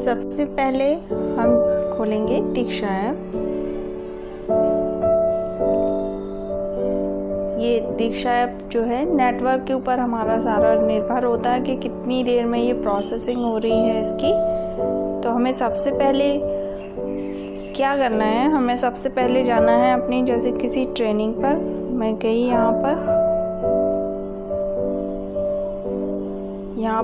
सबसे पहले हम खोलेंगे दीक्षा ऐप। ये दीक्षा ऐप जो है नेटवर्क के ऊपर हमारा सारा निर्भर होता है कि कितनी देर में ये प्रोसेसिंग हो रही है इसकी। तो हमें सबसे पहले क्या करना है, हमें सबसे पहले जाना है अपनी जैसे किसी ट्रेनिंग पर। मैं गई यहाँ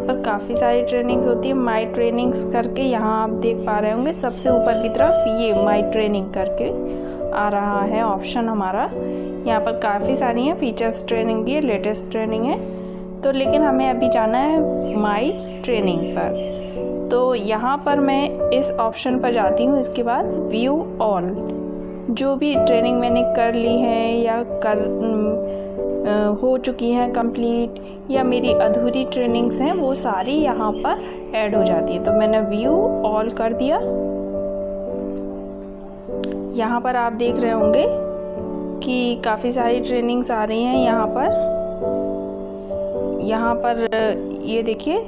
पर काफ़ी सारी ट्रेनिंग्स होती है। माई ट्रेनिंग्स करके यहाँ आप देख पा रहे होंगे सबसे ऊपर की तरफ ये माई ट्रेनिंग करके आ रहा है ऑप्शन हमारा। यहाँ पर काफ़ी सारी हैं, फीचर्स ट्रेनिंग भी है, लेटेस्ट ट्रेनिंग है। तो लेकिन हमें अभी जाना है माई ट्रेनिंग पर। तो यहाँ पर मैं इस ऑप्शन पर जाती हूँ। इसके बाद व्यू ऑल, जो भी ट्रेनिंग मैंने कर ली है या हो चुकी हैं कंप्लीट या मेरी अधूरी ट्रेनिंग्स हैं, वो सारी यहाँ पर ऐड हो जाती है। तो मैंने व्यू ऑल कर दिया। यहाँ पर आप देख रहे होंगे कि काफ़ी सारी ट्रेनिंग्स आ रही हैं यहाँ पर ये देखिए,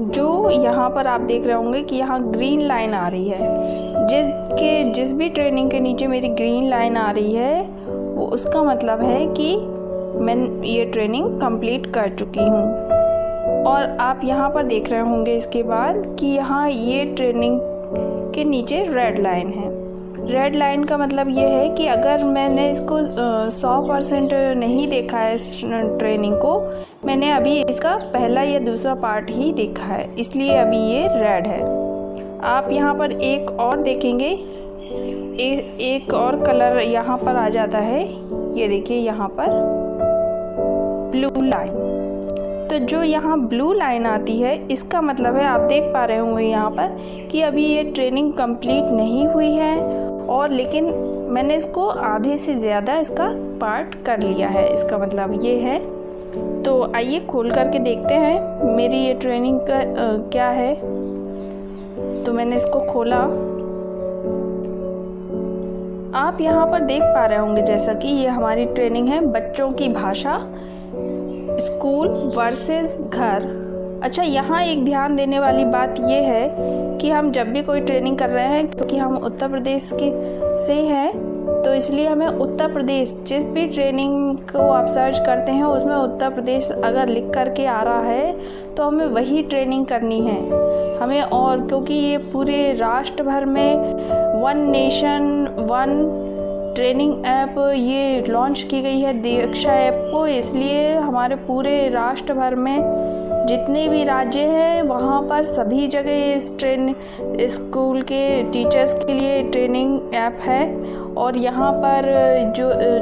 जो यहाँ पर आप देख रहे होंगे कि यहाँ ग्रीन लाइन आ रही है। जिस भी ट्रेनिंग के नीचे मेरी ग्रीन लाइन आ रही है वो उसका मतलब है कि मैं ये ट्रेनिंग कंप्लीट कर चुकी हूँ। और आप यहाँ पर देख रहे होंगे इसके बाद कि यहाँ ये ट्रेनिंग के नीचे रेड लाइन है। रेड लाइन का मतलब ये है कि अगर मैंने इसको 100% नहीं देखा है इस ट्रेनिंग को, मैंने अभी इसका पहला या दूसरा पार्ट ही देखा है, इसलिए अभी ये रेड है। आप यहाँ पर एक और देखेंगे, एक और कलर यहाँ पर आ जाता है। ये देखिए यहाँ पर ब्लू लाइन। तो जो यहाँ ब्लू लाइन आती है इसका मतलब है, आप देख पा रहे होंगे यहाँ पर कि अभी ये ट्रेनिंग कंप्लीट नहीं हुई है, और लेकिन मैंने इसको आधे से ज़्यादा इसका पार्ट कर लिया है, इसका मतलब ये है। तो आइए खोल करके देखते हैं मेरी ये ट्रेनिंग का क्या है। तो मैंने इसको खोला। आप यहाँ पर देख पा रहे होंगे जैसा कि ये हमारी ट्रेनिंग है, बच्चों की भाषा, स्कूल वर्सेस घर। अच्छा, यहाँ एक ध्यान देने वाली बात ये है कि हम जब भी कोई ट्रेनिंग कर रहे हैं, क्योंकि हम उत्तर प्रदेश से हैं, तो इसलिए हमें उत्तर प्रदेश, जिस भी ट्रेनिंग को आप सर्च करते हैं उसमें उत्तर प्रदेश अगर लिख करके आ रहा है तो हमें वही ट्रेनिंग करनी है हमें। और क्योंकि ये पूरे राष्ट्र भर में one nation one training app ये लॉन्च की गई है दीक्षा ऐप को, इसलिए हमारे पूरे राष्ट्र भर में जितने भी राज्य हैं वहाँ पर सभी जगह इस स्कूल के टीचर्स के लिए ट्रेनिंग ऐप है। और यहाँ पर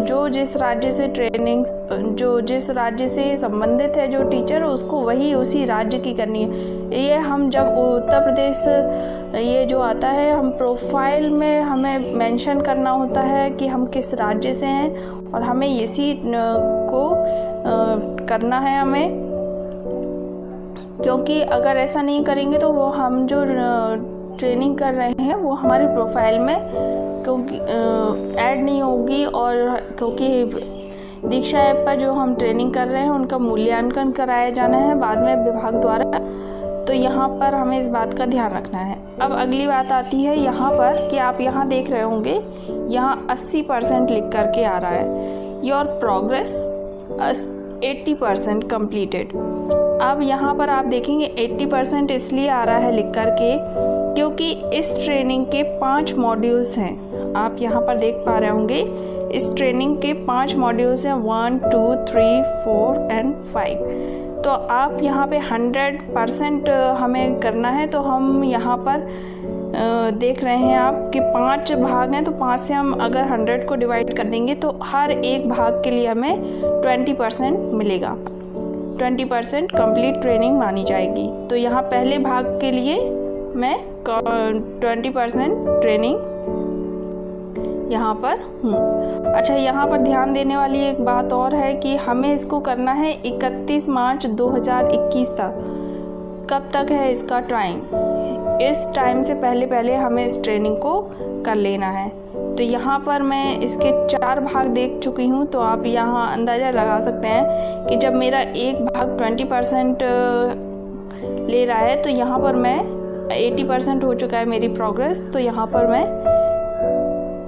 जो जिस राज्य से संबंधित है जो टीचर, उसको वही उसी राज्य की करनी है। ये हम जब उत्तर प्रदेश ये जो आता है, हम प्रोफाइल में हमें मेंशन करना होता है कि हम किस राज्य से हैं, और हमें इसी को करना है हमें। क्योंकि अगर ऐसा नहीं करेंगे तो वो हम जो ट्रेनिंग कर रहे हैं वो हमारी प्रोफाइल में क्योंकि ऐड नहीं होगी। और क्योंकि दीक्षा ऐप पर जो हम ट्रेनिंग कर रहे हैं उनका मूल्यांकन कराया जाना है बाद में विभाग द्वारा, तो यहाँ पर हमें इस बात का ध्यान रखना है। अब अगली बात आती है यहाँ पर कि आप यहाँ देख रहे होंगे, यहाँ 80% लिख करके आ रहा है, योर प्रोग्रेस 80% कंप्लीटेड। अब यहाँ पर आप देखेंगे 80% इसलिए आ रहा है लिख करके क्योंकि इस ट्रेनिंग के 5 मॉड्यूल्स हैं। आप यहाँ पर देख पा रहे होंगे इस ट्रेनिंग के 5 मॉड्यूल्स हैं, 1 2 3 4 एंड 5। तो आप यहाँ पे 100% हमें करना है। तो हम यहाँ पर देख रहे हैं आप कि 5 भाग हैं, तो 5 से हम अगर 100 को डिवाइड कर देंगे तो हर एक भाग के लिए हमें 20% मिलेगा। 20% कंप्लीट ट्रेनिंग मानी जाएगी। तो यहाँ पहले भाग के लिए मैं 20% ट्रेनिंग यहाँ पर हूँ। अच्छा, यहाँ पर ध्यान देने वाली एक बात और है कि हमें इसको करना है 31 मार्च 2021 तक। कब तक है इसका टाइम? इस टाइम से पहले हमें इस ट्रेनिंग को कर लेना है। तो यहाँ पर मैं इसके 4 भाग देख चुकी हूँ, तो आप यहाँ अंदाज़ा लगा सकते हैं कि जब मेरा एक भाग 20% ले रहा है तो यहाँ पर मैं 80% हो चुका है मेरी प्रोग्रेस। तो यहाँ पर मैं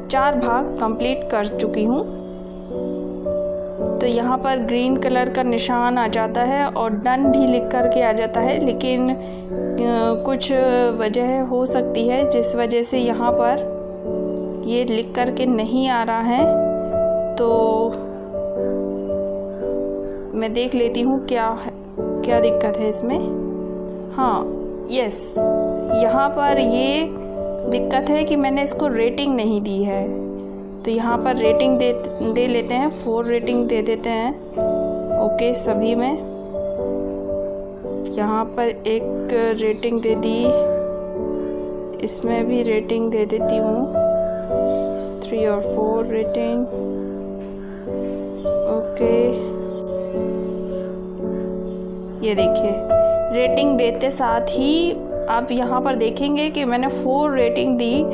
4 भाग कंप्लीट कर चुकी हूँ। तो यहाँ पर ग्रीन कलर का निशान आ जाता है और डन भी लिख कर के आ जाता है, लेकिन कुछ वजह हो सकती है जिस वजह से यहाँ पर ये लिख कर के नहीं आ रहा है। तो मैं देख लेती हूँ क्या दिक्कत है इसमें। हाँ, यस, यहाँ पर ये दिक्कत है कि मैंने इसको रेटिंग नहीं दी है। तो यहाँ पर रेटिंग दे लेते हैं, 4 रेटिंग दे देते हैं। ओके, सभी में यहाँ पर एक रेटिंग दे दी, इसमें भी रेटिंग दे देती हूँ, 3 और 4 रेटिंग। ओके, ये देखिए रेटिंग देते साथ ही आप यहाँ पर देखेंगे कि मैंने 4 रेटिंग दी,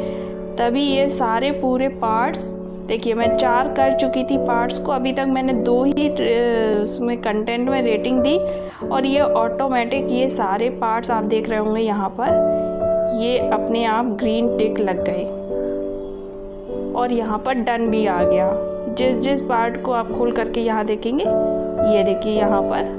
तभी ये सारे पूरे पार्ट्स, देखिए मैं 4 कर चुकी थी पार्ट्स को, अभी तक मैंने 2 ही उसमें कंटेंट में रेटिंग दी और ये ऑटोमेटिक ये सारे पार्ट्स आप देख रहे होंगे यहाँ पर ये अपने आप ग्रीन टिक लग गए और यहाँ पर डन भी आ गया। जिस पार्ट को आप खोल करके यहाँ देखेंगे, ये देखिए यहाँ पर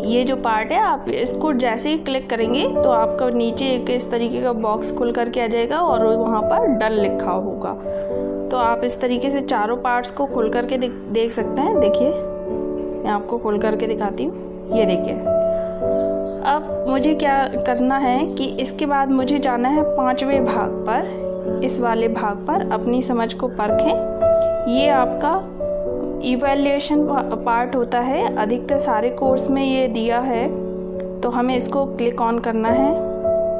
ये जो पार्ट है, आप इसको जैसे ही क्लिक करेंगे तो आपका नीचे एक इस तरीके का बॉक्स खुल करके आ जाएगा और वहाँ पर डन लिखा होगा। तो आप इस तरीके से चारों पार्ट्स को खोल करके देख सकते हैं। देखिए मैं आपको खोल करके दिखाती हूँ, ये देखिए। अब मुझे क्या करना है कि इसके बाद मुझे जाना है 5वें भाग पर, इस वाले भाग पर अपनी समझ को परखें। ये आपका इवैल्यूएशन पार्ट होता है, अधिकतर सारे कोर्स में ये दिया है। तो हमें इसको क्लिक ऑन करना है।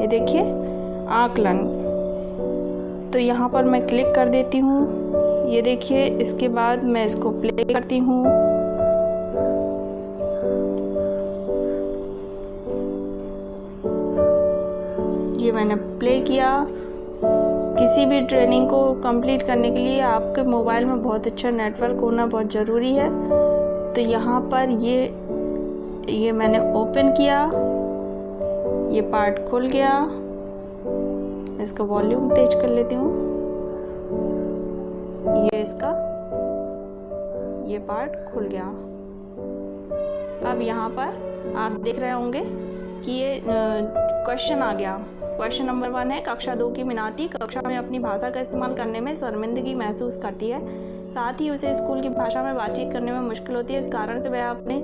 ये देखिए आकलन, तो यहाँ पर मैं क्लिक कर देती हूँ। ये देखिए, इसके बाद मैं इसको प्ले करती हूँ। ये मैंने प्ले किया। किसी भी ट्रेनिंग को कंप्लीट करने के लिए आपके मोबाइल में बहुत अच्छा नेटवर्क होना बहुत ज़रूरी है। तो यहाँ पर ये मैंने ओपन किया, ये पार्ट खुल गया। इसका वॉल्यूम तेज कर लेती हूँ। ये पार्ट खुल गया। अब यहाँ पर आप देख रहे होंगे कि ये क्वेश्चन आ गया। क्वेश्चन नंबर 1 है, कक्षा 2 की मीनाती कक्षा में अपनी भाषा का इस्तेमाल करने में शर्मिंदगी महसूस करती है, साथ ही उसे स्कूल की भाषा में बातचीत करने में मुश्किल होती है। इस कारण से वह अपने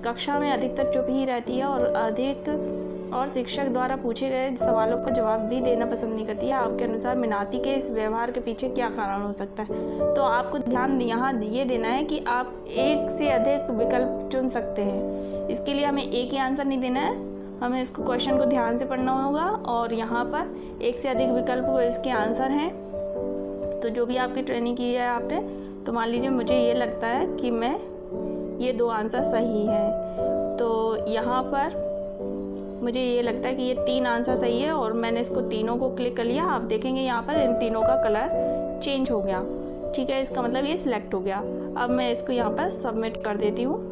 कक्षा में अधिकतर चुप ही रहती है और शिक्षक द्वारा पूछे गए सवालों का जवाब भी देना पसंद नहीं करती है। आपके अनुसार मीनाती के इस व्यवहार के पीछे क्या कारण हो सकता है? तो आपको ध्यान यहाँ ये देना है कि आप एक से अधिक विकल्प चुन सकते हैं। इसके लिए हमें एक ही आंसर नहीं देना है, हमें इसको क्वेश्चन को ध्यान से पढ़ना होगा और यहाँ पर एक से अधिक विकल्प इसके आंसर हैं। तो जो भी आपकी ट्रेनिंग की है आपने, तो मान लीजिए मुझे ये लगता है कि ये 2 आंसर सही है। तो यहाँ पर मुझे ये लगता है कि ये 3 आंसर सही है और मैंने इसको तीनों को क्लिक कर लिया। आप देखेंगे यहाँ पर इन तीनों का कलर चेंज हो गया। ठीक है, इसका मतलब ये सिलेक्ट हो गया। अब मैं इसको यहाँ पर सबमिट कर देती हूँ।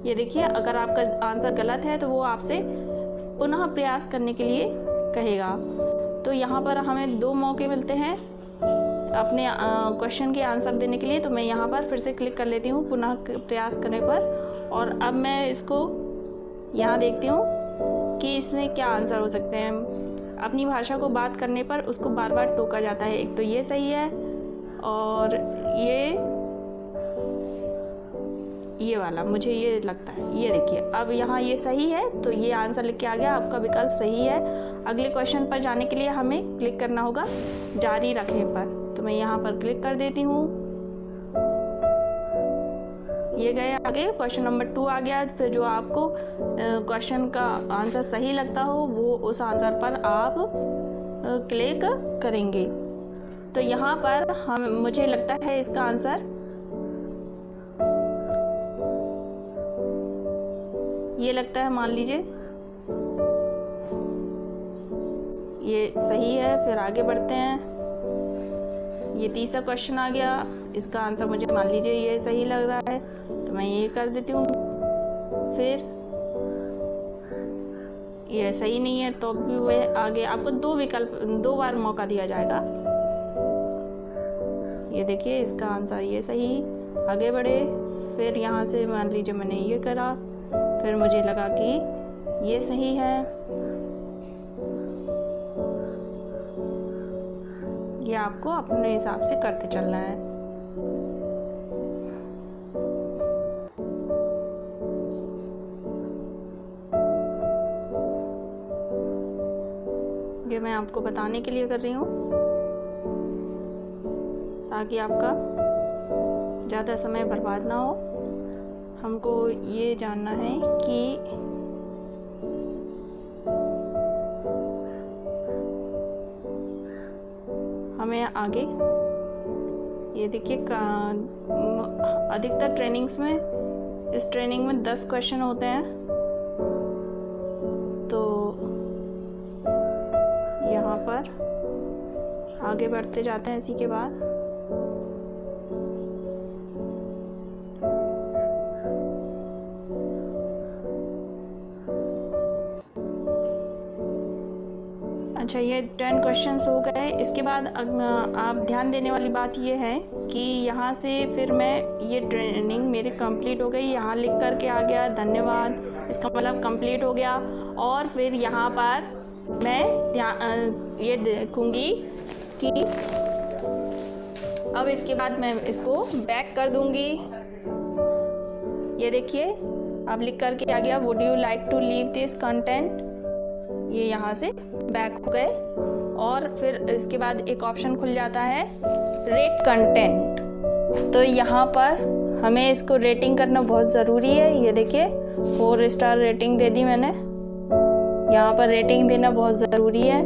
ये देखिए, अगर आपका आंसर गलत है तो वो आपसे पुनः प्रयास करने के लिए कहेगा। तो यहाँ पर हमें 2 मौके मिलते हैं अपने क्वेश्चन के आंसर देने के लिए। तो मैं यहाँ पर फिर से क्लिक कर लेती हूँ पुनः प्रयास करने पर, और अब मैं इसको यहाँ देखती हूँ कि इसमें क्या आंसर हो सकते हैं। अपनी भाषा को बात करने पर उसको बार बार टोका जाता है। एक तो ये सही है और ये वाला मुझे ये लगता है। ये देखिए, अब यहाँ ये सही है तो ये आंसर लिख के आ गया, आपका विकल्प सही है। अगले क्वेश्चन पर जाने के लिए हमें क्लिक करना होगा जारी रखें पर। तो मैं यहाँ पर क्लिक कर देती हूँ। ये गए आगे, क्वेश्चन नंबर 2 आ गया। फिर जो आपको क्वेश्चन का आंसर सही लगता हो वो उस आंसर पर आप क्लिक करेंगे। तो यहाँ पर मुझे लगता है इसका आंसर ये लगता है, मान लीजिए ये सही है। फिर आगे बढ़ते हैं। ये तीसरा क्वेश्चन आ गया, इसका आंसर मुझे मान लीजिए ये सही लग रहा है तो मैं ये कर देती हूँ। फिर ये सही नहीं है तो भी वे आगे आपको 2 बार मौका दिया जाएगा। ये देखिए इसका आंसर ये सही, आगे बढ़े। फिर यहाँ से मान लीजिए मैंने ये करा, फिर मुझे लगा कि ये सही है, ये आपको अपने हिसाब से करते चलना है। ये मैं आपको बताने के लिए कर रही हूँ ताकि आपका ज़्यादा समय बर्बाद ना हो। हमको ये जानना है कि हमें आगे, ये देखिए अधिकतर ट्रेनिंग्स में, इस ट्रेनिंग में 10 क्वेश्चन होते हैं। तो यहाँ पर आगे बढ़ते जाते हैं इसी के बाद। अच्छा, ये 10 क्वेश्चंस हो गए। इसके बाद आप ध्यान देने वाली बात ये है कि यहाँ से फिर मैं, ये ट्रेनिंग मेरी कंप्लीट हो गई, यहाँ लिख कर के आ गया धन्यवाद, इसका मतलब कंप्लीट हो गया। और फिर यहाँ पर मैं ये देखूँगी कि अब इसके बाद मैं इसको बैक कर दूँगी। ये देखिए अब लिख कर के आ गया would you like to leave this content, ये यहाँ से बैक हो गए। और फिर इसके बाद एक ऑप्शन खुल जाता है रेट कंटेंट। तो यहाँ पर हमें इसको रेटिंग करना बहुत ज़रूरी है। ये देखिए 4 स्टार रेटिंग दे दी मैंने, यहाँ पर रेटिंग देना बहुत ज़रूरी है।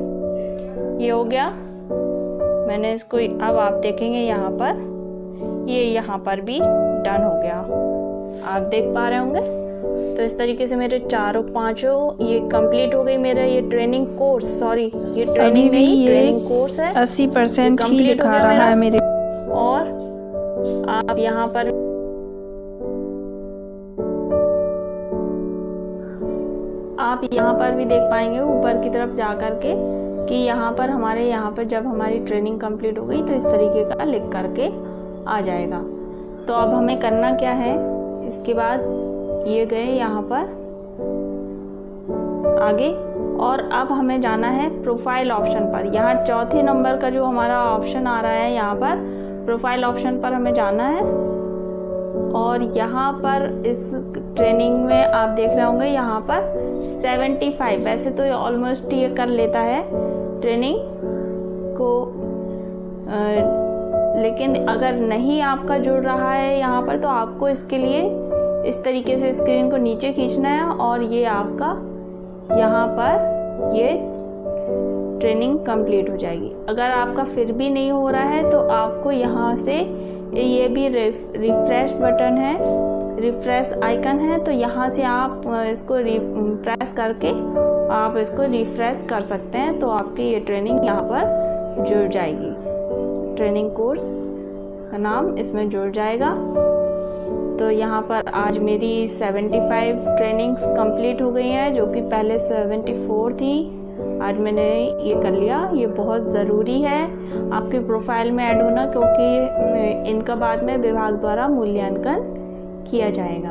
ये हो गया मैंने इसको। अब आप देखेंगे यहाँ पर, ये यहाँ पर भी डन हो गया, आप देख पा रहे होंगे। तो इस तरीके से मेरे 4-5 ये कंप्लीट हो गई। मेरा ये ट्रेनिंग कोर्स, सॉरी ये ट्रेनिंग नहीं, ट्रेनिंग कोर्स है, 80% ही दिखा रहा है मेरे। और आप यहाँ पर भी देख पाएंगे ऊपर की तरफ जा कर के कि यहाँ पर हमारे यहाँ पर जब हमारी ट्रेनिंग कंप्लीट हो गई तो इस तरीके का लिख करके आ जाएगा। तो अब हमें करना क्या है, इसके बाद ये गए यहाँ पर आगे, और अब हमें जाना है प्रोफाइल ऑप्शन पर। यहाँ 4थे नंबर का जो हमारा ऑप्शन आ रहा है, यहाँ पर प्रोफाइल ऑप्शन पर हमें जाना है। और यहाँ पर इस ट्रेनिंग में आप देख रहे होंगे यहाँ पर 75, वैसे तो ऑलमोस्ट ये कर लेता है ट्रेनिंग को, लेकिन अगर नहीं आपका जुड़ रहा है यहाँ पर तो आपको इसके लिए इस तरीके से स्क्रीन को नीचे खींचना है और ये आपका यहाँ पर ये ट्रेनिंग कंप्लीट हो जाएगी। अगर आपका फिर भी नहीं हो रहा है तो आपको यहाँ से ये भी रिफ्रेश बटन है, रिफ्रेश आइकन है, तो यहाँ से आप इसको प्रेस करके आप इसको रिफ्रेश कर सकते हैं। तो आपकी ये ट्रेनिंग यहाँ पर जुड़ जाएगी, ट्रेनिंग कोर्स का नाम इसमें जुड़ जाएगा। तो यहाँ पर आज मेरी 75 ट्रेनिंग्स कंप्लीट हो गई हैं, जो कि पहले 74 थी। आज मैंने ये कर लिया। ये बहुत ज़रूरी है आपके प्रोफाइल में ऐड होना, क्योंकि इनका बाद में विभाग द्वारा मूल्यांकन किया जाएगा।